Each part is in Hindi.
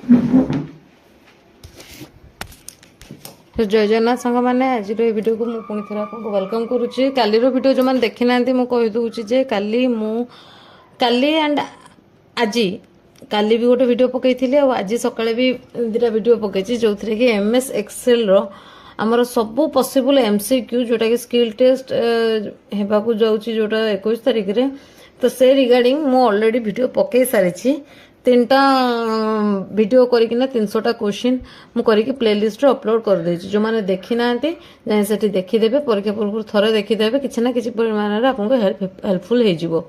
तो जय जगन्नाथ सांग मैंने आज वीडियो को पुणी थोड़ा आपको वेलकम करुच्ची। कालीर वीडियो जो मैंने देखी ना मुझे कहीदे जे काली एंड आज काली भी गोटे वीडियो पकई आज सकाଳେ भी दुटा वीडियो पकई जो थी कि MS एक्सेल रो आमर सब पॉसिबल MCQ जोटा कि स्किल टेस्ट होगा जाऊँगी जोटा 21 तारिख रे। तो से रिगार्डिंग मु ऑलरेडी वीडियो पकई सारी 3टा वीडियो करकिना 300टा क्वेश्चन मु करके प्लेलिस्ट रे अपलोड कर देछि। जो माने देखि नांती जाय सेठी देखि देबे, परीक्षा पूर्व थरे देखि देबे, किछि ना किछि परिमाण रे आपको हेल्पफुल हे जिवो।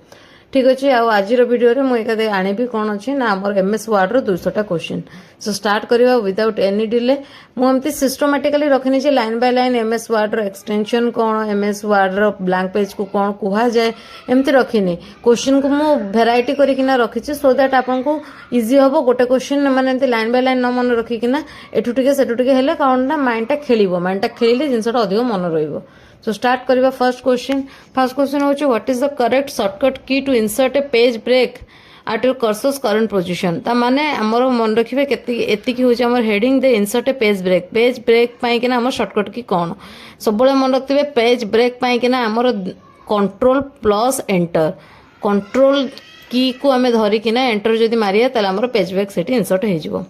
ठीक अच्छे। आज वीडियो रे मु एका आनिबी कोन अछि ना हमर MS वर्ड रो 200टा क्वेश्चन। सो स्टार्ट करबा विदाउट एनी डिले। मु एमती सिस्टमैटिकली रखनी छै line by line MS word रो एक्सटेंशन कोन, MS वर्ड रो ब्लैंक पेज को कोन कुहा जाय एमती रखिनी। क्वेश्चन को मु वेराइटी करिकिना रखी छै सो दैट आपनको इजी हबो। गोटे क्वेश्चन माने एमती लाइन बाय लाइन न मन रखिकिना एठु टिके सेठु टिके हेले कारण ना माइंड टा खेलिले जिंसटा अधिक मन रहइबो। So start करिबा फर्स्ट क्वेश्चन। फर्स्ट क्वेश्चन होची what is the correct shortcut key to insert a page break at your cursor's current position. ता माने हमर मन रखिबे एति की होची हमर हेडिंग दे इंसर्ट ए पेज ब्रेक पाई कि ना हमर शॉर्टकट की कोन सब बळे मन रखिबे। पेज ब्रेक पाई कि ना हमर कंट्रोल प्लस एंटर, कंट्रोल की को हमें धरि कि ना एंटर जदी मारिया तले हमर पेज ब्रेक सेठी इंसर्ट हे जिवो।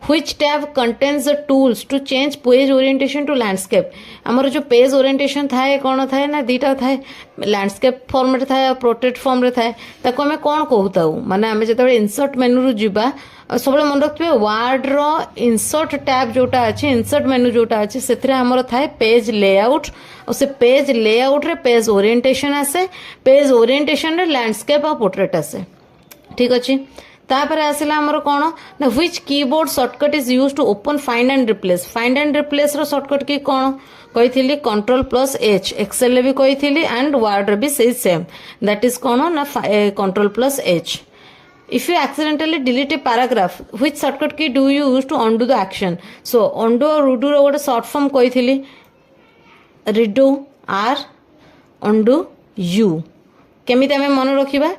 Which tab contains the tools to change page orientation to landscape। हमर जो पेज ओरिएंटेशन थाए कोन थाए ना दीटा थाए, लैंडस्केप फॉर्म रे थाए प्रोटेक्ट फॉर्म रे थाए। ताको हमें कोन कहताऊ माने हमें जतबे इंसर्ट मेनू रु जिबा सब मन रखिबे वर्ड रो इंसर्ट टैब जोटा अछि, इंसर्ट मेनू जोटा अछि सेथरे हमर थाए पेज लेआउट और से पेज लेआउट रे पेज ओरिएंटेशन आसे, पेज ओरिएंटेशन रे लैंडस्केप और पोर्ट्रेट आसे। ठीक अछि। तापर आसिला हमर कोन ना which keyboard shortcut is used to open find and replace. Find and replace रो शॉर्टकट की कोन कहिथिली कंट्रोल प्लस H। एक्सेल रे भी कहिथिली एंड वर्ड रे भी सेम दैट इज कोन ना control plus H। If you accidentally delete a paragraph, which shortcut key do you use to undo the action? So undo और redo रो गोटे शॉर्ट फॉर्म कहिथिली redo R undo U। केमिति हमें मन रखिबा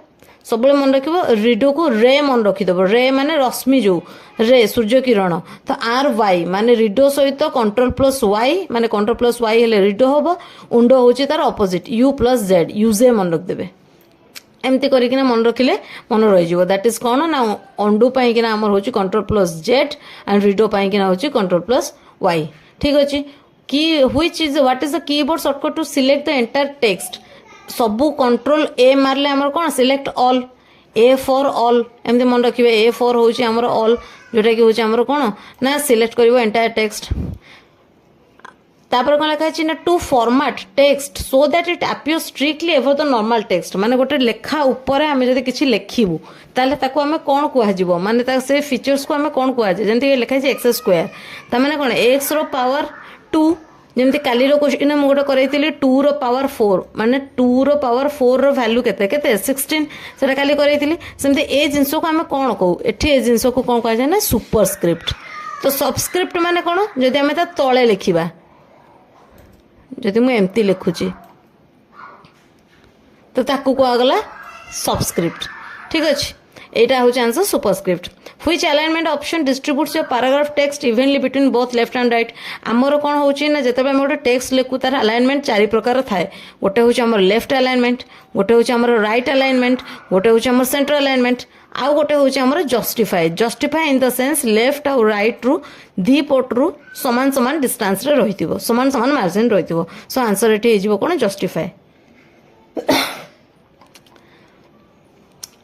सब मन रखिबो रिडो को रे मन रखिदेव। रे माने रश्मि जो रे सूर्य किरण तो RY माने रिडो सहित कंट्रोल प्लस Y माने कंट्रोल प्लस Y हेले रिडो होबो। उंडो होची तार ऑपोजिट U प्लस Z यूजे मन रख देबे। एमती करिकिना मन रखिले मन रहि जिवो। दैट इज कोन ना अंडू पाई किना हमर होची control plus Z and redo पाई किना होची कंट्रोल प्लस Y। ठीक अछि। की which is what is the keyboard shortcut to select the entire text. सबू कंट्रोल A मारले हमर कोन select all, A for all एमती मन रखिबे। A फॉर होची हमर ऑल जोटा कि होची हमर कोन ना सिलेक्ट करिवो एंटायर टेक्स्ट। तापर कोन लिखा अछि ना to format text so that it appears strictly ever the normal text. माने गोटे लेखा ऊपर हमें जदी किछि लेखिबु ताले ताको हमें कोन कुआ जिवो माने ता से फीचर्स को हमें कोन कुआ जे जेंति लेखा अछि x स्क्वायर ता माने कोन x रो पावर 2 जेमती काली रो क्वेश्चन मु गोटे करैतिली 2 रो पावर 4 माने 2 रो पावर 4 रो वैल्यू केते केते 16 सेटा काली करैतिली। सेमती ए जिंसो को हमें कोन कहू एठी ए जिंसो को कोन कहै छै ना सुपरस्क्रिप्ट। तो सबस्क्रिप्ट माने कोन जदी हमें ता तळे लिखिबा जदी मु एमती लिखुची तो ताकू को आगला सबस्क्रिप्ट। ठीक अछि। एटा हो answer superscript. Which alignment option distributes your paragraph text evenly between both left and right. आमर कोन होची ना जतबे हम गोटे टेक्स्ट लिखु तार अलाइनमेंट चारि प्रकार थाए। गोटे होची हमर लेफ्ट अलाइनमेंट, गोटे होची हमर राइट अलाइनमेंट, गोटे होची हमर सेंटर अलाइनमेंट, आ गोटे होची हमर justify. Justify in the sense left और राइट रु दी पोट रु समान समान डिस्टेंस रे रहितिबो, समान समान मार्जिन रहितिबो। सो आंसर एठी हे जिवो कोन justify.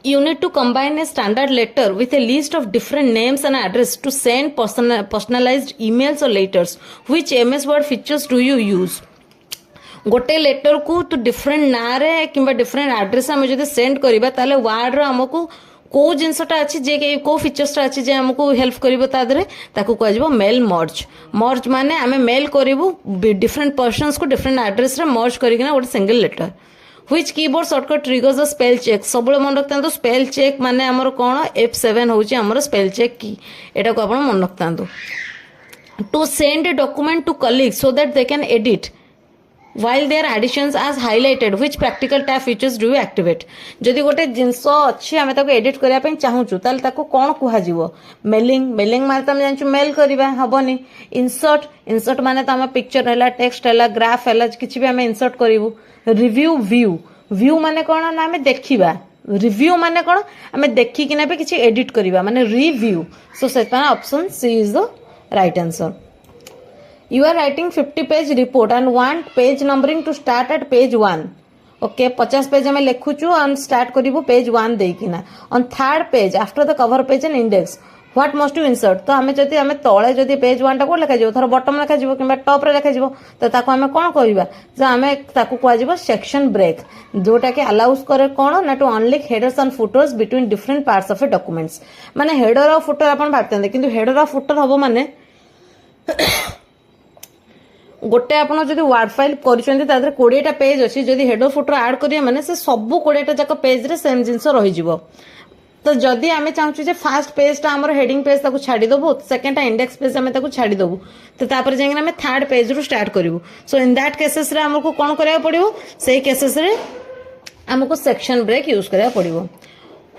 You need to combine a standard letter with a list of different names and address to send personalized emails or letters. Which MS Word features do you use? गोटे लेटर को तो डिफरेंट ना रे किंबा डिफरेंट एड्रेस हम जदि सेंड करिबा ताले वर्ड रो हमको को जिनसटा अछि जे को फीचर्सटा अछि जे हमको हेल्प करिवो ता दरे ताको कहै जबो मेल मर्ज। मर्ज माने हमें मेल करिवो डिफरेंट पर्सन्स को डिफरेंट एड्रेस रे मर्ज करिकिना गोटे single letter. Which keyboard shortcut triggers the spell check? सब मन रखता तो स्पेल चेक माने हमर कोन F7 होची हमर स्पेल चेक की एटा को आपण मन रखता। To send a document to colleague so that they can edit while their additions as highlighted which practical tab features do you activate जदि गोटे जिनस अच्छी आम एडिट करने चाहूँ ताल कौन कह मेलिंग मेलिंग माने तो जानचु मेल करवा हेनी इंसर्ट इंसर्ट माने तो आम पिक्चर है टेक्स्ट है ग्राफ है किसी भी आम इंसर्ट करूँ रिव्यू व्यू व्यू माने कौन ना आम देखा रिव्यू माने कौन आम देखिकिना भी किसी एडिट करवा माने रिव्यू सो से option C is the right answer You are writing 50 page report and want page numbering to start at page 1. Okay, 50 page हमें लिखुचु and start करिबो page 1 देकिना. On third page after the cover page and index. What must you insert? तो हमें जदि हमें तळे जदि page 1 टा को लिखा जिवो थर बॉटम लिखा जिवो किबा टॉप रे लिखा जिवो तो ताको हमें कोन कहबा जे हमें ताको कहवा जिवो सेक्शन ब्रेक जोटा के अलाउस करे कोन ना to only headers and footers between different parts of a documents माने हेडर और फुटर अपन भाबते किंतु हेडर और फुटर हबो माने गोटे आप जो वार्ड फाइल कर 20टा पेज अच्छी जदि हेडर फुटर आड करिए माने से सब 20टा जाक पेज रे सेम जिनस रही तो जदि आम चाहूँ जे फास्ट पेज टा हमर हेडिंग पेज ताको छाड़ी दबो सेकंड टा इंडेक्स पेज आम ताको छाड़ी दबो तो तापर जाई आम थर्ड पेज रु स्टार्ट करिवो सो इन दैट केसेस रे हमको कोन करिया पड़िवो सेही केसेस रे हमको सेक्शन ब्रेक यूज करिया पड़िवो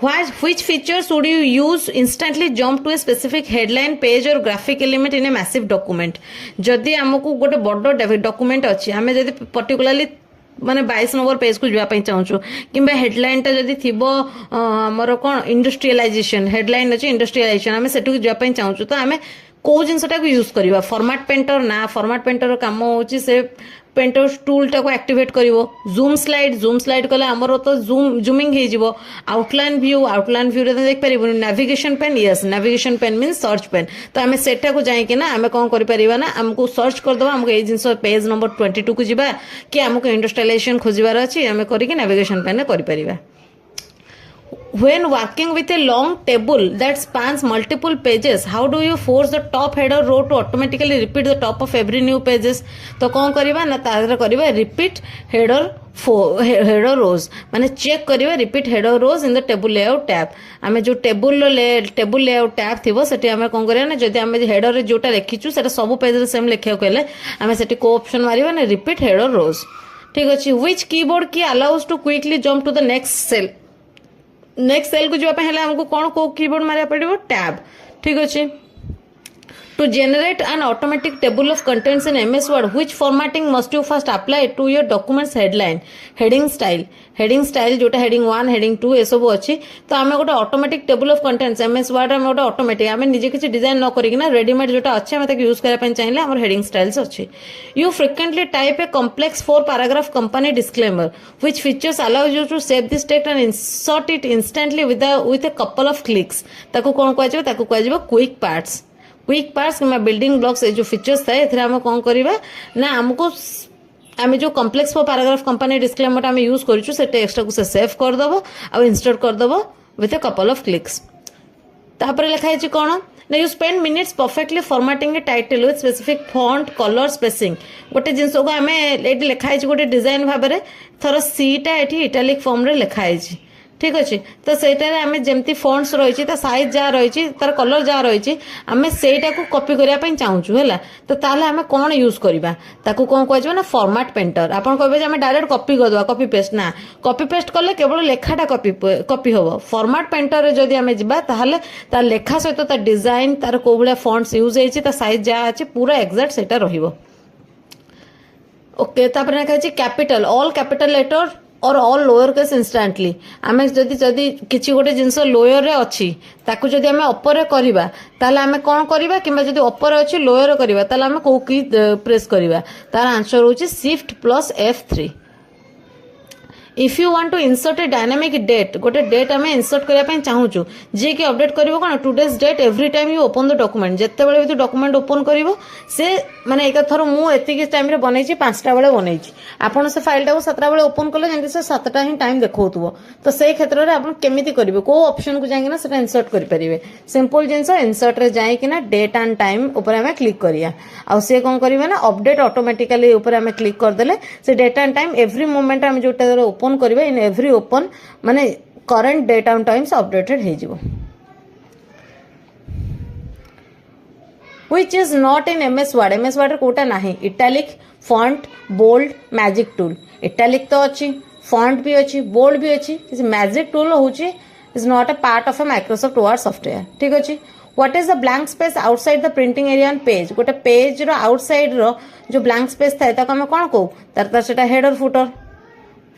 Which features would you use instantly jump to a specific headline page or graphic element in a massive document जदि हमको गोटे बड़ डॉक्यूमेंट अच्छी आम जदि पर्टिकुलाली माने 22 नंबर पेज को जावाई चाहूँ कि हेडलाइन टा जदि थी आमर कौन इंडस्ट्रियलाइजेशन हेडलाइन अच्छी इंडस्ट्रियलाइजेशन आम सेठू जावाई चाहूँ तो आम कौ जिनटा यूज करवा फॉर्मेट पेंटर ना फॉर्मेट पेंटर काम होची से पेंटर टूल टाको एक्टिवेट करिवो जूम स्लाइड कले हमर तो जूमिंग हे जिवो आउटलाइन व्यू रे देख परिबो navigation pane yes navigation pane means search pane तो हमें सेटा को जाई कि ना हमें कोन करि परिबा ना हमको सर्च कर दबा हमको ए जिंस पेज नंबर 22 को जिबा कि हमको इंडस्ट्रियलाइजेशन खोजिबार अछि हमें करि कि नेविगेशन पेन करि परिबा When working with a long table that spans multiple pages, how do you force the top header row to automatically repeat the top of every new pages? तो कौन करिबा ना तार करिबा repeat header rows माने चेक करिबा repeat header rows in the table layout tab आमे जो table layout tab थिबो सेठी आमे कोन करिया ना जदि आमे header रे जोटा लिखिचु सेटा सब पेज रे सेम लिखिया कहले आमे सेठी को ऑप्शन मारिबा ना repeat header rows ठीक अछि which keyboard key allows to quickly jump to the next cell को जावाई हेले हमको कौन को कीबोर्ड मारिया पड़िबो टैब ठीक अछि To generate an automatic table of contents in MS Word, which formatting must you first apply to your document's headline? Heading style जोटा heading 1, heading 2 ये सब अच्छी तो आमे गोटे automatic table of contents MS Word आमे गोटे automatic आमे निजे किसी डिजाइन न करिक ना रेडीमेड जोटा अच्छे आमे ताकि यूज करा पन चाहिए हमर हेडिंग स्टाइल्स अच्छी You frequently type a complex 4 paragraph company disclaimer which features allows you to save this text and insert it instantly with a couple of clicks ताको कोन कहै छै क्विक पार्ट्स कि बिल्डिंग ब्लॉक्स जो फीचर्स था ये आम कौन करवा ना आमको आम जो complex for paragraph company disclaimer आम यूज करूँ से टेक्स्ट को से सेव करदेव आउ इंस्टॉल करदेव with a couple of clicks तापर लिखाई कौन ना you spend minutes perfectly formatting a title with specific font colour spacing गोटे जिनस को आम ये लिखाई गोटे डिजाइन भाव में थर सीटा ये इटालिक फॉर्म रे लिखाई ठीक अच्छे तो सेटारे आम जमती फॉन्ट्स रही साइज जहाँ रही तार कलर जहाँ रही आम सेटा को कॉपी करने चाहूँ है तो ताले आम कौन यूज करवा ताकू कौन कह ना फॉर्मेट पेंटर आप कहे आम डायरेक्ट कॉपी करदे कॉपी पेस्ट ना कॉपी पेस्ट कले केवल लेखाटा कॉपी हम फॉर्मेट पेंटर रे जदि आम जा तार लेखा सहित तार डिजाइन तार कौ भाया फॉन्ट्स यूज होती साइज जहाँ अच्छे पूरा एक्जाक्ट सेटा रहिबो ओके तापर लिखा कैपिटल ऑल कैपिटल लेटर और ऑल लोअर केस इंस्टांटली आम जदि किसी गोटे जिनस लोअर रे अच्छी ताकू जदि आम अपर करवा ताले आम कौन करवा कि जदि अपर अच्छी लोअर करवा ताले आम को की प्रेस करवा तार आंसर होची shift plus F3 if you want to insert a dynamic date गोटे डेट आम इंसर्ट करने चाहूँ जी कि अपडेट कर कौन today's date every time you open the document जिते बड़े भी डॉक्यूमेंट ओपन कर से माने एक थर मुझे टाइम बनई 5टा बेले बनई आपड़ से फाइल टाक 7टा बेले ओपन कले जमी से 7टा ही टाइम देखो तो से क्षेत्र में आप केमी करेंगे कौ ऑप्शन को जाइना से इंसर्ट करेंगे सिंपल जिनस इंसर्ट रे जाइना डेट एंड टाइम उपर आम क्लिक करिया आ सी कौन करेंगे ना अपडेट ऑटोमेटिकली उपर आम क्लिक करदे से date and time every moment आम जो ओपन करिवे इन एव्री ओपन माने current date and times updated हो जिवो which is not in MS Word. MS Word Kota नहीं italic, font, bold, magic tool. italic तो अच्छी, font भी अच्छी, bold भी अच्छी, किसी magic tool होची is not a part of a Microsoft Word software. ठीक अच्छी. What is the blank space outside the printing area on page? गोटे page रो outside रो जो blank space था ताको हमें कौन को तार सेटा header footer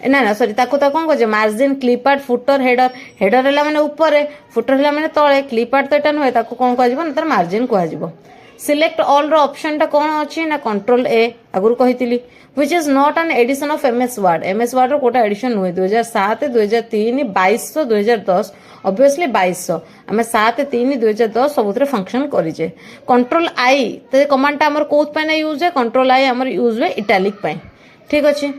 ना ना सॉरी ताको ता कौन को margin clip art footer header header है माने ऊपर फुटर है माने तले क्लिप आर्ट तो एटा नुहे ताको कौन कह ना तार मार्जिन कह सिलेक्ट ऑल रो ऑप्शन टा कौन अच्छी ना कंट्रोल ए आगुरी कही which is not an edition of MS Word. MS Word row Kota addition नुहे 2007 2003 2200 2010 ऑब्वियसली 2200 आम 7/3/2010 सबुरे फंक्शन करें कंट्रोल आई तो कमांड टा आमर कोथ पे यूज है कंट्रोल आई आमर यूज हुए इटालिक पे ठीक अच्छे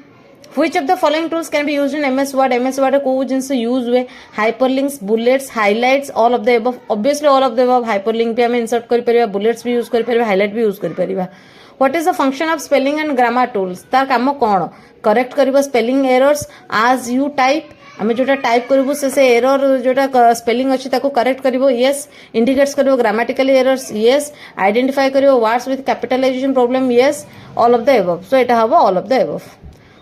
Which of the following tools can be used in MS Word? MS Word को जिनसे यूज हुए hyperlinks, bullets, highlights, all of the above. Obviously all of the above. Hyperlink भी हमें insert कर परिवा, bullets भी use कर परिवा, highlight भी use कर परिवा. What is the function of spelling and grammar tools? तार काम कौन? Correct करिवा spelling errors as you type. हमें जोटा टाइप करिवो से एरर जोटा स्पेलिंग अच्छी ताको करेक्ट करिवो यस इंडिकेट्स करिवो ग्रामेटिकल एरर्स यस आइडेंटिफाई करिवो words with capitalisation problem yes all of the above so एटा हबो all of the above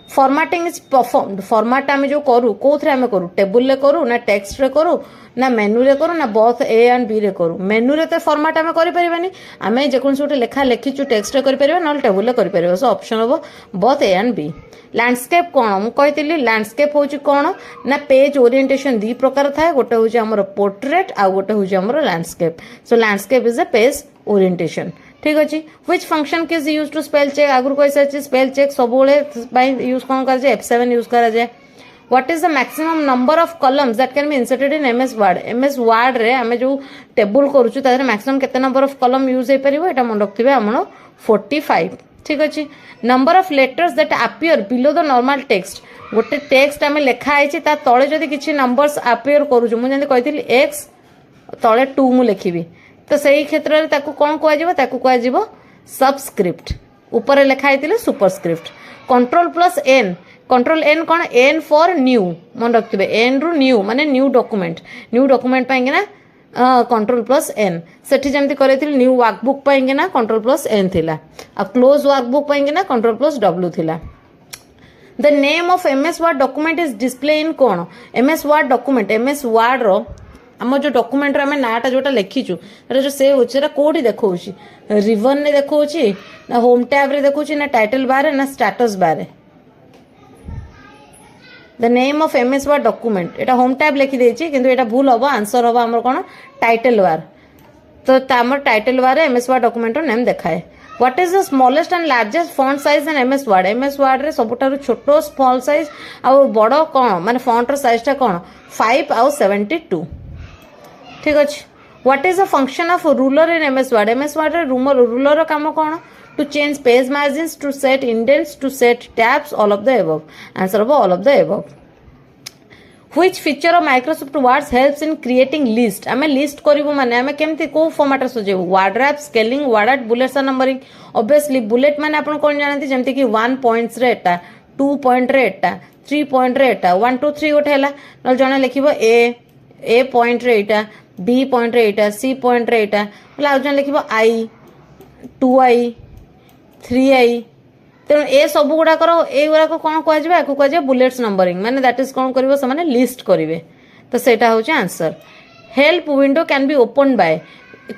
formatting is performed format आम जो करूँ कौन आम करूँ टेबुल रे करूँ ना टेक्स्ट रे करूँ ना मेनू रे करूँ ना बोथ ए एंड बी रे करूँ मेनू रे तो फॉर्मेट आम करें आम जेकोसी गोटे लेखा लिखीचु टेक्स्ट रे करें ना टेबुल रे करें सो ऑप्शन हम both A and B landscape कौन मुझे लैंडस्केप हूँ कौन ना पेज ओरिएंटेशन दी प्रकार थाए गोटे हूँ आमर पोर्ट्रेट आ गोटे हूँ आमर landscape so landscape is a page orientation ठीक अच्छे which function is used to spell check आगुरी कही सारी स्पेल चेक सब यूज कौन कर F7 यूज करा जाए what is the maximum number of columns that can be inserted in MS Word MS Word रे आमे जो टेबुल करूछु तादरे मैक्सिमम केते नंबर ऑफ कॉलम यूज हे परिबो एटा मन रखथिबे हमनो 45 ठीक अछि number of letters that appear below the normal text गोटे टेक्स्ट आमे लेखा आइछि ता तळे जदी किछि नंबर्स अपीयर करूछु मु जंदे कहिथिली x तळे 2 मु लिखिबी तो सही क्षेत्र में ताकू कौन कह सबस्क्रिप्ट ऊपर लिखाई सुपरस्क्रिप्ट कंट्रोल एन कौन एन फॉर न्यू मन रखिए एन रु न्यू माने न्यू डॉक्यूमेंट पाइना कंट्रोल प्लस एन सेठी जमती करेथिल न्यू वर्कबुक पाइना कंट्रोल प्लस एन थिला आ क्लोज वर्कबुक पाइना कंट्रोल प्लस डब्ल्यू थिला the name of MS Word document is display in कौन MS Word document MS Word रो आम जो डॉक्यूमेंट आम नाटा जोटा लिखीचु जो सेव हो कौटी देखा रिवन ने देखा ना होम टैब रे देखा ना टाइटल बार ना status bar the name of MS Word document Etah home tab लिखी देछि किंतु एटा भूल हम आंसर हम आमर कौन टाइटल बार तो आमर title bar MS Word document name देखाए what is the smallest and largest font size in MS Word MS Word रे सबुठारु छोटो स्मॉल साइज आ बड़ कौन माने फॉन्ट रो साइज टा कौन 5 आउ 72 ठीक अच्छे what is the function of ruler in MS Word MS Word रे रूलर काम कौन to change page margins to set indents to set tabs all of the above answer हम all of the above which feature of Microsoft Word's helps in creating list आमे लिस्ट करिवो माने आमे केमती को फॉर्मेट रे सजेबो word wrap scaling word art bullets और नंबरिंग ऑब्वियसली बुलेट माने आपण कोन जानती जेमती कि 1 पॉइंट्स रे एटा 2 पॉइंट रे एटा 3 पॉइंट रे एटा 1 2 3 गोटे हला न जने लिखिबो ए पॉइंट रे एटा B पॉइंट रे एटा C पॉइंट रे एटा मतलब आउ जन लिखिबो I 2I 3I तेणु ए सब गुड़ा ए गुड़ा कौन कह बुलेट्स नंबरिंग माने दैट इज कौन करिवो से माने लिस्ट करिवे तो सेटा होचे answer help window can be open by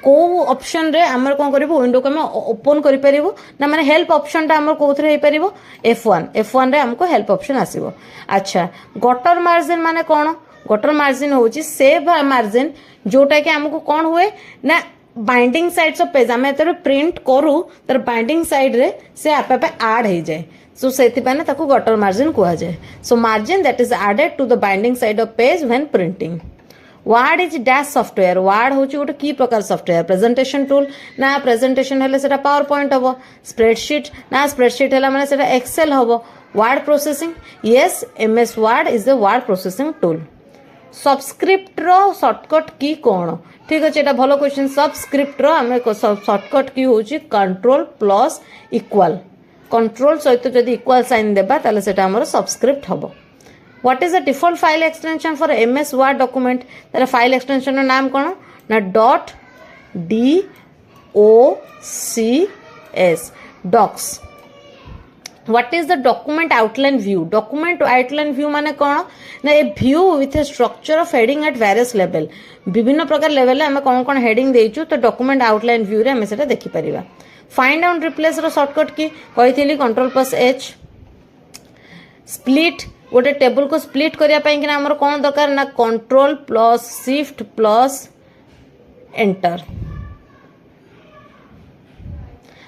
को ऑप्शन रे हमर कौन करिवो विंडो को हम ओपन करि परिवो ना माने हेल्प ऑप्शन ता हमर कोथरे हे परिवो F1 रे हमको हेल्प ऑप्शन आसीबो अच्छा गटर मार्जिन माने कौन गटर मार्जिन होची सेव मार्जिन जोटा कि हमको कौन हुए ना बाइंडिंग साइड्स ऑफ पेज आम जो प्रिंट करूँ तर बाइंडिंग साइड रे से आपे आपे आड हो जाए सो से ताको गटर मार्जिन कह जाए so margin that is added to the binding side of page when printing word is dash software word हूँ गोटे की प्रकार सॉफ्टवेयर प्रेजेंटेशन टूल ना प्रेजेंटेशन हेले सेटा पावर पॉइंट हम स्प्रेडशीट ना स्प्रेडशीट है माने सेटा एक्सेल हम word processing yes MS Word is the word processing tool subscript रो शॉर्टकट की कौन ठीक अच्छे एटा भलो क्वेश्चन सबस्क्रिप्ट रो आमे शॉर्टकट की होची कंट्रोल प्लस इक्वल कंट्रोल सहित जदि इक्वल साइन देबा ताले सेटा हमर सबस्क्रिप्ट हबो what is the default file extension for MS Word document ताले फाइल एक्सटेंशन नाम कोन ना .d DOCS docs. What is the document outline view? Document outline view माने कौन ना ए view with a structure of heading at various level. विभिन्न प्रकार लेवल आम कौन कौन हेडिंग देचु तो डॉक्यूमेंट आउटलाइन व्यू रे आम सेटा देखि परिबा. फाइंड आउट रिप्लेस रो शॉर्टकट की कहिथिली Ctrl+H. स्प्लिट गोटे टेबल को स्प्लिट करिया पई कि हमर कोन दरकार ना Ctrl+Shift+Enter.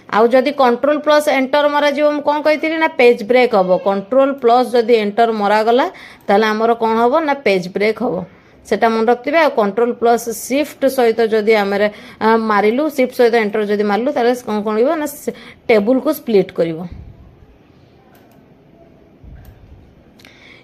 आउ जदि Ctrl+Enter मरा जीव हम कौन कही ना पेज ब्रेक हम. Ctrl+ जदि एंटर मरा गला ताले हमर कौन हम ना पेज ब्रेक हम. सेटा मन रखिबे. आ Ctrl+Shift सहित जदि आमरे मारिलु शिफ्ट सहित एंटर जदि मारलु ताले कौन करिवो ना टेबल को split करिवो.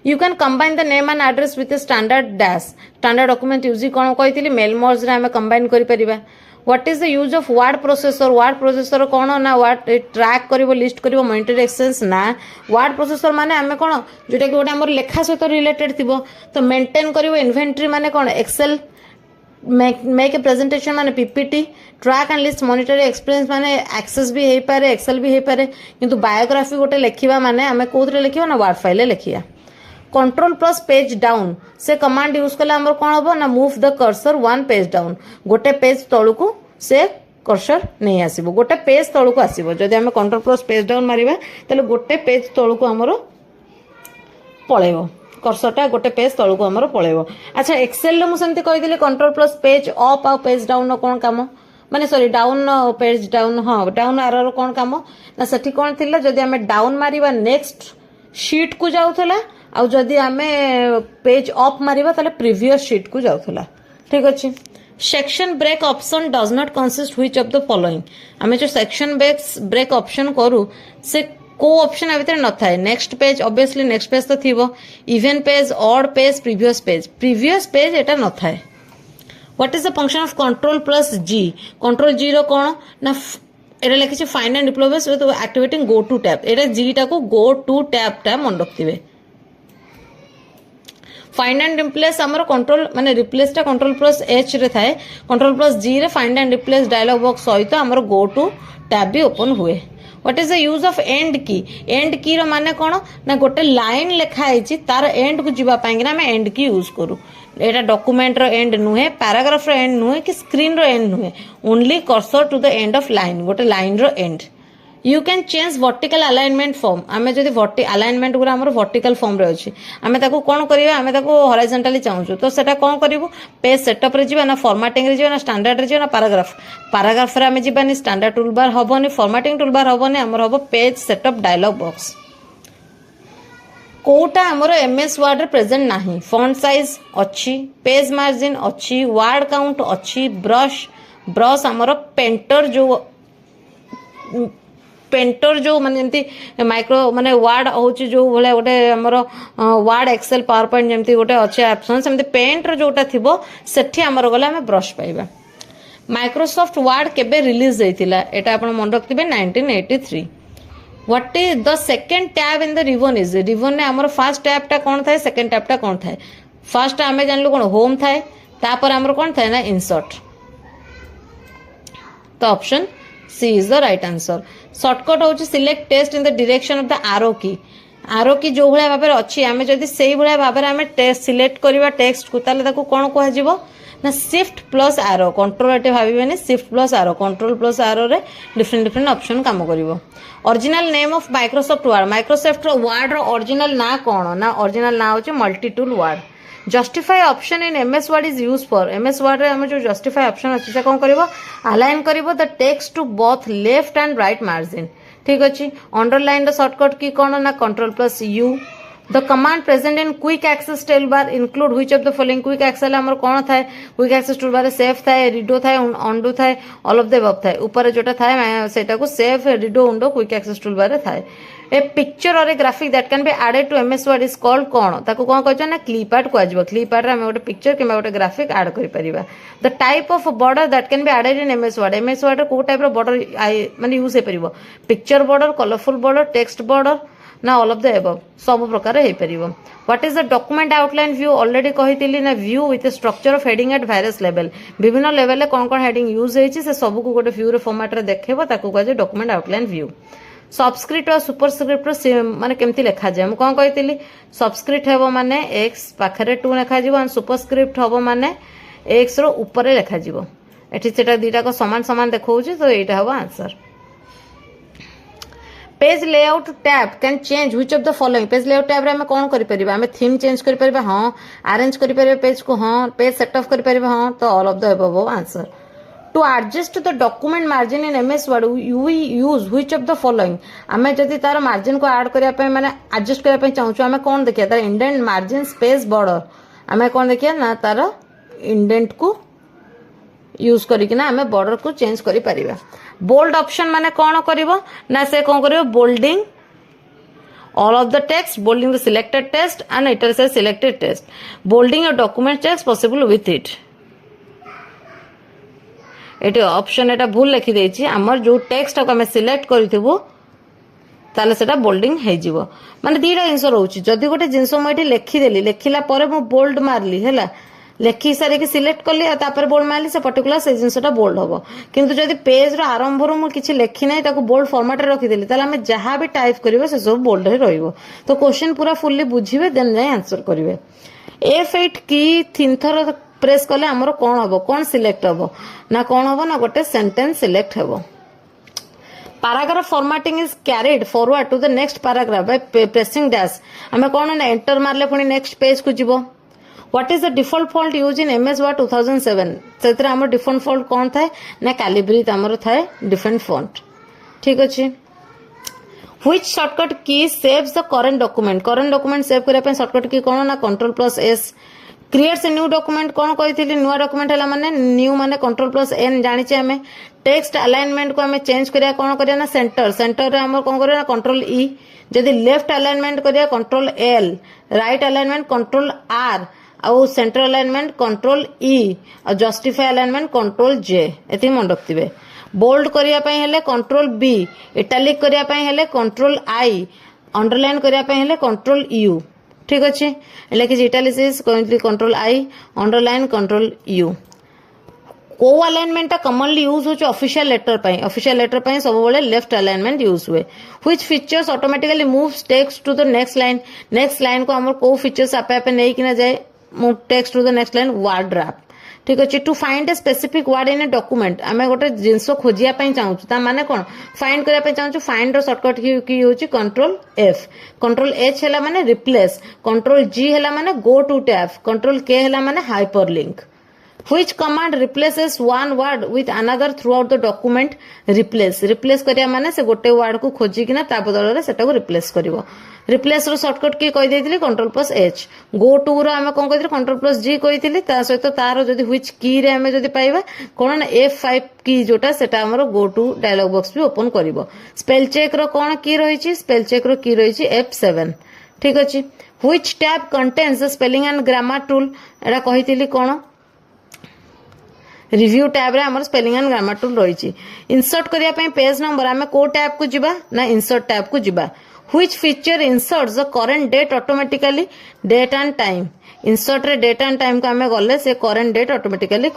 You can combine the name and address with a standard dash. Standard document use कौन कही मेल मर्ज रे आम कंबाइन करि परिबा. What is the use of word processor? Word processor कौन ना word ट्रैक करिवो लिस्ट करिवो मॉनिटर एक्सचेंज ना. word processor माने आमे कौन जोटा कि गोटे हमर लेखा सहित रिलेटेड थिबो तो मेंटेन करिवो. इन्वेंटरी माने कौन एक्सेल मेक ए प्रेजेंटेशन माने PPT. Track and list monitor experience माने एक्सेस भी हे पारे एक्सेल भी हे पारे. किंतु बायोग्राफी गोटे लेखिबा माने आमे कोथरे लेखिबा ना वर्ड फाइल ले लेखिया. Ctrl+Page down से कमांड यूज कले हमर कोन हबो ना move the cursor one page down. गोटे पेज तळुकु से कर्सर नहीं आसीबो. गोटे पेज तळुकु आसीबो. जदि हम Ctrl+Page down मारिबा तले गोटे पेज तळुकु हमर पळेबो. कर्सरटा गोटे पेज तळुकु हमर पळेबो. अच्छा एक्सेल रे मु सेंति कहि दिले Ctrl+Page अप आ पेज डाउन नो कोन काम माने सॉरी डाउन पेज डाउन हां डाउन आरो कोन काम ना सेठी कोन थिला जदि हम डाउन मारिबा नेक्स्ट शीट को जाउथला आउ जदि आमे पेज अप मारिबा ताले प्रीवियस शीट को जाउथला. ठीक अछि. Section break option does not consist which of the following. आमे जो सेक्शन ब्रेक ऑप्शन करू से को ऑप्शन आ भीतर न थाए. Next page obviously next page तो थिबो. Even page odd page previous page एटा न थाए. What is the function of Ctrl+G? Ctrl+G रो कोन ना एटा लिखि find and replace with activating go to tab. एटा G टा को गो टू टैब टा मन रखथिबे. फाइंड एंड रिप्लेस हमर कंट्रोल माने रिप्लेस टा Ctrl+H रे थाए. Ctrl+G रे find and replace dialog box सहित हमर गो टू टैब भी ओपन हुए. What is the use of and की? एंड की रो माने कोन ना गोटे लाइन लेखा आइछि तार एंड को जिबा पाएंगे ना हम एंड की यूज करू. एटा डॉक्यूमेंट रो एंड नुहे पैराग्राफ रो एंड नुहे कि स्क्रीन रो एंड नुहे. Only cursor to the end of line गोटे लाइन रो end. You can change vertical alignment form. आमे जदि अलाइनमेंट गुरा हमर वर्टिकल फॉर्म रे अछि आमे ताको कोन करिवा आमे ताको हॉरिजॉन्टली चाहूछु तो सेटा कोन करिवो पेज सेटअप रे जिबा ना फॉर्मेटिंग रे जिबा ना स्टैंडर्ड रे जिबा ना पैराग्राफ रे आमे जिबा नि स्टैंडर्ड टूलबार हबोनी फॉर्मेटिंग टूलबार हबोनी हमर हबो पेज सेटअप डायलॉग बॉक्स. कोटा हमर एमएस वर्ड रे प्रेजेंट नाही. फॉन्ट साइज अछि पेज मार्जिन अछि वर्ड काउंट अछि ब्रश हमर पेंटर जो माने जमती माइक्रो माने वर्ड होची जो भले गोटे हमर वर्ड एक्सेल पावर पॉइंट जमती गोटे अच्छे ऑप्शन सेमती पेंटर जोटा थिबो सेठी हमर गला हम ब्रश पाइबा. माइक्रोसॉफ्ट वर्ड केबे रिलीज होइतिला एटा आपण मन रखथिबे 1983. What is the second tab in the ribbon is. Ribbon ने हमर फर्स्ट टैब टा कोन थाए सेकंड टैब टा कोन थाए. फर्स्ट आमे जानलु कोन होम थाए तापर हमर कोन थाए ना इंसर्ट. तो option C is the right answer. Shortcut होची select text in the direction of the arrow key. आरो की जो भले भाबे अछि आमे जदी सेही भले भाबे आमे टेक्स्ट सिलेक्ट करबा टेक्स्ट को ताले ताको कोन कोहा जिवो ना शिफ्ट प्लस आरो. कंट्रोल एटे भाबिबेनी shift plus arrow. Control plus arrow रे डिफरेंट ऑप्शन काम करिवो. Original name of Microsoft Word. Microsoft Word रो ओरिजिनल ना कोन ना ओरिजिनल ना होची multi tool word. Justify option in MS Word is use for. MS word रे हम जो जस्टिफाई ऑप्शन अछि से कोन करिवो अलाइन करिवो the text to both left and right margin. ठीक अछि. अंडरलाइन द शॉर्टकट की कोन ना Ctrl+U. The command present in quick access toolbar include which of the following. Quick access हमर कोन थाए क्विक एक्सेस टूलबार सेव थाए रिडो थाए अंडू थाए ऑल ऑफ द अबव थाए. ऊपर जोटा थाए सेटा को save redo undo quick access toolbar रे थाए. ए पिक्चर और a graphic that can be added to MS Word is called कोन ताको कोन कहछ ना क्लिप आर्ट को आजबो. क्लिप आर्ट रे हम गोटे पिक्चर किबा गोटे ग्राफिक ऐड करि परिबा. The type of border that can be added in MS Word. MS word रे को टाइप रो बॉर्डर माने यूज हे परिबो. Picture border colourful border text border ना ऑल ऑफ द एबव सब प्रकार हो पार what is the document outline view already कही ना view with structure of heading at various level विभिन्न लेवल में कौन कौन हेडिंग यूज होती से सब को गोटे व्यू फॉर्मेट रे देखो ताको कहे डॉक्यूमेंट आउटलाइन व्यू सबस्क्रिप्ट और सुपरस्क्रिप्ट माने केमती लिखा जाए मुझे कौन कही सबस्क्रिप्ट हे माने एक्स पाखे 2 लिखा एंड सुपरस्क्रिप्ट हम माने एक्स रो ऊपर लिखा एठी सेटा दीटा समान समान देखा तो यहाँ हम answer page layout tab can change which of the following page layout tab रे हमें कौन करि परिबा हमें थीम चेंज करि परिबा हां अरेंज करि परिबा पेज को हां पेज सेट ऑफ करि परिबा हां तो all of the above answer to adjust the document margin in MS word you use which of the following हमें जदि तार मार्जिन को ऐड करिया पे माने एडजस्ट करिया पे चाहू हमें कौन देखिया तार इंडेंट मार्जिन स्पेस बॉर्डर हमें कौन देखिया ना तार इंडेंट को यूज करिकिना हमें बॉर्डर को चेंज करि परिबा बोल्ड ऑप्शन माने कौन करिवो ना से कौन करिवो Boulding all of the text bolding the selected text and it is a selected text bolding a document text possible with it Ete option एटा भूल लिखि देछि हमर जो टेक्स्ट को हमें सिलेक्ट करिथिबो ताले सेटा बोल्डिंग हे जिवो माने दीटा जिंस रहउछि जदी गोटे जिंस म एठी लिखि देली लिखिला परे मु बोल्ड मारली हैला लेखि सारे कि सिलेक्ट कली तापर बोल्ड मारली से पर्टिकुलर से जिनसटा बोल्ड हम किंतु जदि पेज रो आरंभ रो मु किछि लेखि नै ताको बोल्ड फॉर्मेट रे रखि देली ताले हमें जहां भी टाइप करिवो से सब बोल्ड रे रहइबो तो क्वेश्चन पूरा फुल्ली बुझिबे देन जाय आंसर करिवे F8 की 3 थर प्रेस कले हमरो कोन हबो कोन सिलेक्ट हबो ना कोन हबो ना गोटे सेंटेंस सिलेक्ट हबो paragraph formatting is carried forward to the next paragraph by pressing dash हमें कोन ना एंटर मारले पुनी नेक्स्ट पेज को जिवो What is the default font used in MS Word 2007 सेतरे हमर डिफॉल्ट फॉन्ट कोन थाए ना कैलिब्री हमर थाए डिफरेंट फॉन्ट ठीक अछि Which shortcut key saves the current document save करिया पे शॉर्टकट की कोन ना Ctrl+S creates a new document कोन कहिथिली न्यू डॉक्यूमेंट हला माने न्यू माने Ctrl+N जानि छै हमें टेक्स्ट अलाइनमेंट को हमें चेंज करिया कोन करिया ना सेंटर रे हमर कोन करिया ना Ctrl+E जदि लेफ्ट अलाइनमेंट करिया Ctrl+L राइट अलाइनमेंट Ctrl+R आउ सेंटर अलाइनमेंट Ctrl+E और जस्टिफाई अलाइनमेंट Ctrl+J एति मन रखतिबे बोल्ड करिया पई हेले Ctrl+B इटैलिक करिया पई हेले Ctrl+I अंडरलाइन करिया पई हेले Ctrl+U ठीक अछि एले कि इटैलिसिस Ctrl+I अंडरलाइन Ctrl+U को अलाइनमेंट कॉमनली यूज हो ऑफिशियल लेटर पई सब बेले लेफ्ट अलाइनमेंट यूज हुए which features automatically moves text to the next line को हमर को फीचर्स आपे आपे नै किना जाय move text to the next line word wrap ठीक अछि to find a specific word in a document हमें गोटे जिंस खोजिया पई चाहू ता माने कोन फाइंड करिया पई चाहू फाइंड रो शॉर्टकट की होची Ctrl+F Ctrl+H हला माने रिप्लेस Ctrl+G हला माने गो टू टैब Ctrl+K हला माने hyperlink Which command replaces one word with another throughout the document replace करिया माने से गोटे वर्ड को खोजी किना ता बदल रे सेटा को रिप्लेस करिवो रिप्लेस रो शॉर्टकट की कहि देथिली Ctrl+H गो टू रो हमें कोन कहिथिली Ctrl+G कहिथिली ता सहित तार जदी व्हिच की रे हमें जदी पाइबा कोन ना F5 की जोटा सेटा हमरो गो टू डायलॉग बॉक्स भी ओपन करिवो स्पेल चेक रो कोन की रहिछि स्पेल चेक रो की रहिछि F7 ठीक अछि which tab contains the spelling and grammar tool एरा कहिथिली कोन रिव्यू टैब रे हमर स्पेलिंग एंड ग्रामर टूल रही इंसर्ट करिया पे पेज नंबर हमें को टैब को जिबा ना इंसर्ट टैब को जिबा which feature inserts the current date automatically date and time insert रे डेट एंड टाइम को हमें गले से करंट डेट ऑटोमेटिकली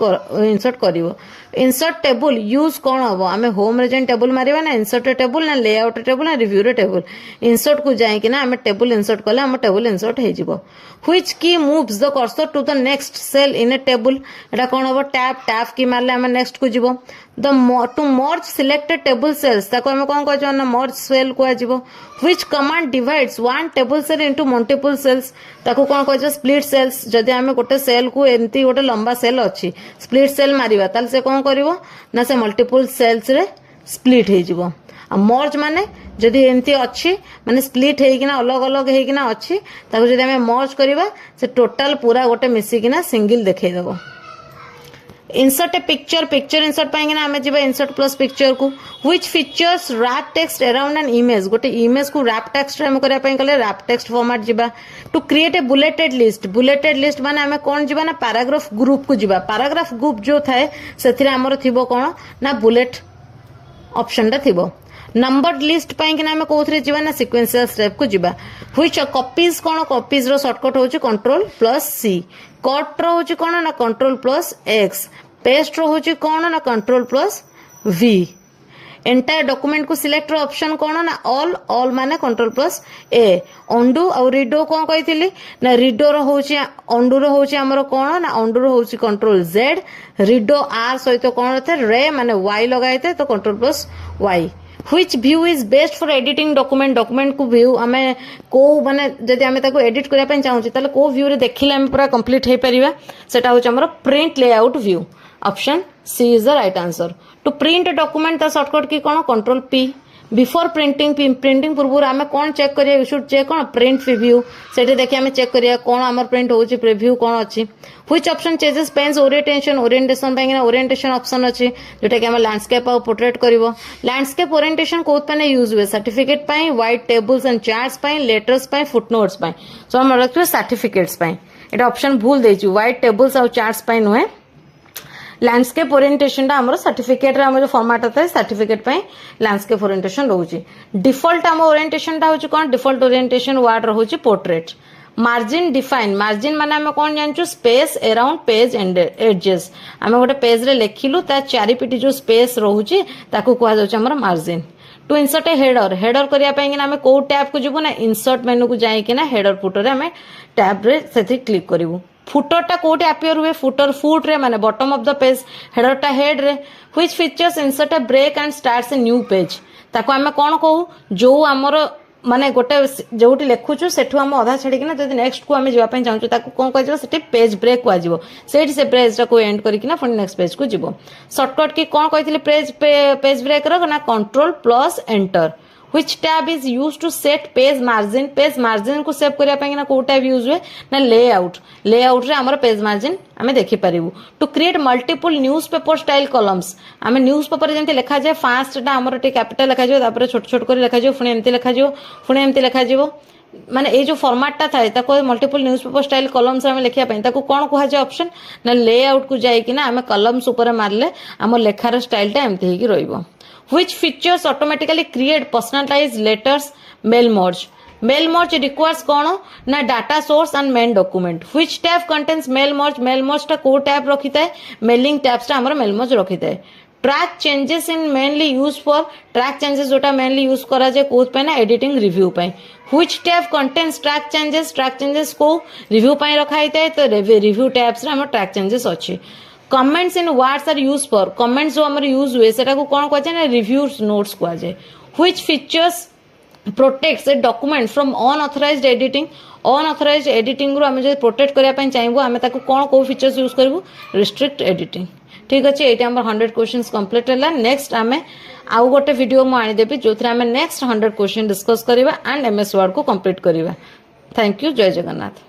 इंसर्ट करिवो इंसर्ट टेबल यूज कोन हबो हमें होम रे जेन टेबल मारिबा ना इंसर्ट टेबल ना लेआउट टेबल ना रिव्यू रे टेबल इंसर्ट को जाय कि ना हमें टेबल इंसर्ट करले हम टेबल इंसर्ट हे जिवो which key moves the cursor to the next cell in a table एटा कोन हबो टैब की मारले हमें नेक्स्ट को जिवो the to merge selected table cells ताको हमें कोन कहजो ना मर्ज सेल को जिवो which command divides one table cell into multiple cells ताको कोन कहजो स्प्लिट सेल्स जदि हमें गोटे सेल को एंती गोटे लंबा सेल अछि स्प्लिट सेल मारिबा ताल से कोन करिवो ना से मल्टीपल सेल्स रे स्प्लिट हे जिवो आ मर्ज माने जदि एंती अछि माने स्प्लिट हे किना अलग अलग हे किना अछि ताको जदि हमें मर्ज करिबा से टोटल पूरा गोटे मिसी किना सिंगल देखै देबो इंसर्ट ए पिक्चर इंसर्ट पाएंगे हमें जीवा इंसर्ट प्लस पिक्चर को which features wrap text around an image गोटे इमेज को रैप टेक्स्ट हम करिया पई कले रैप टेक्स्ट फॉर्मेट जीवा to create a bulleted list माने हमें कोन जीवा ना पैराग्राफ ग्रुप को जीवा पैराग्राफ ग्रुप जो थाए सेथिरे हमर थिबो कोन ना बुलेट ऑप्शन ता थिबो नंबर लिस्ट पाई आम कौन जावा ना सिक्वेन्शियल स्टेप को जावा व्हिच कॉपीज कौन कॉपीज रो शॉर्टकट होची कंट्रोल प्लस सी कट रो होची कौन ना कंट्रोल प्लस एक्स पेस्ट रो होची कौन ना control plus V entire document को सिलेक्ट ऑप्शन कौन ना ऑल माने कंट्रोल प्लस ए अंडू और रिडो कौन कही ना रिडो रोचे अंडू रोचे आमर कौन ना अंडू रोचे कंट्रोल जेड रिडो आर सहित कौन थे रे माने वाई लगाए थे तो control plus Y which view is best for editing document document को व्यू आम को माने जदि आम एडिट करने चाहूँ ताले को व्यू रे देखिले आम पूरा कंप्लीट हो पारिबा सेटा होचे हमर print layout view option C is the right answer to print document ता शॉर्टकट की कौन control P before printing printing पूर्व आम कौन चेक करिया यू शुड चेक कौन प्रिंट प्रीव्यू सेठी देखि आम चेक करिया कौन आमर प्रिंट होची प्रीव्यू कौन अच्छी which option changes pens orientation orientation पाइना ओरिएंटेशन ऑप्शन अच्छी जोटा कि आम लैंडस्केप और पोर्ट्रेट करिवो लैंडस्केप ओरिएंटेशन कोत पाने यूज हुए सर्टिफिकेट पाई व्हाइट टेबल्स एंड चार्ट्स पाई लेटर्स पाई फुटनोट्स पाई सो हम रखियो सर्टिफिकेट्स पाई एटा ऑप्शन भूल देछि व्हाइट टेबल्स और चार्ट्स पाई नुहे लैंडस्केप ओरिएंटेशन आम सर्टिफिकेट जो फॉर्मेट था सर्टिफिकेट पे लैंडस्केप ओरिएंटेशन रोचे डिफॉल्ट आम ओरिएंटेशन होची कौन डिफॉल्ट ओरिएंटेशन वर्ड रोचे पोर्ट्रेट मार्जिन डिफाइन मार्जिन माने आम कौन जानचु space around page and edges आम गोटे पेज रे लिखिलु ता चारिपिटी जो स्पेस रोचे ताकू कहा जाउछ हमर margin to insert a header header करिया पई कि आम को टैब को जीवु ना इंसर्ट मेनू को जाई कि ना हेडर फुटर रे आम टैब रे सेथि क्लिक करिवु फुटर टा कोटे अपियर हुए फुटर फुट रे माने bottom of the page header टा हेड रे which features insert a break and starts a new page ताको आमे कोन कहू जो हमर माने गोटे जोटी लेखुछु सेठु हम आधा छाड़ी किना जदि नेक्स्ट को आमे जेवा पई चाहू ताको कोन कह जेबो सेठी पेज ब्रेक को आजिवो सेठी से पेज टा को एंड करी किना फुनी नेक्स्ट पेज को जीवो शॉर्टकट की कोन कहितले पेज ब्रेक रो ना control plus enter which tab is used to set page margin को सेव करिया पई ना को टैब यूज हुए ना लेआउट रे हमर पेज मार्जिन आमे देखि परिबु to create multiple newspaper style columns आमे न्यूज़पेपर जेंते लिखा जाय फास्ट टा हमर टे कैपिटल लिखा जाय तापर छोट छोट कर लिखा जाय फुणी एमती लिखा जाय फुणी एमती लिखा जाय माने ए जो फॉर्मेट टा थाए ताको मल्टीपल न्यूज़पेपर स्टाइल कॉलम्स आमे लिखिया पई ताको कोन कहा जाय ऑप्शन ना लेआउट को जाय कि ना आमे कॉलम्स ऊपर मारले हमर लेखार स्टाइल टा एमती हेकी रहइबो which features automatically create personalized letters mail merge requires कौन ना data source and main document which tab contains mail merge टा को tab रखी था mailing tabs टा हमारा mail merge रखी था track changes in mainly used for track changes जोटा mainly use करा जाए कोड पे ना editing review पे which tab contains track changes को review पे रखा ही था तो review tabs रा हमारा track changes अच्छे comments in words are use for comments जो हमर यूज हुए सेटा को कोन कहै छै ना रिव्यूज नोट्स कहै छै which features protects a document from unauthorised editing रो हम जे प्रोटेक्ट करिया पय चाहबो हम ताको कोन को फीचर्स यूज करबो रिस्ट्रिक्ट एडिटिंग ठीक अछि एटा हमर 100 क्वेश्चंस कंप्लीट हला नेक्स्ट हमें आउ गोटे वीडियो म आनी देबी जोथरा हमें नेक्स्ट 100 क्वेश्चन डिस्कस करबा एंड एमएस वर्ड को कंप्लीट करबा थैंक यू जय जगन्नाथ।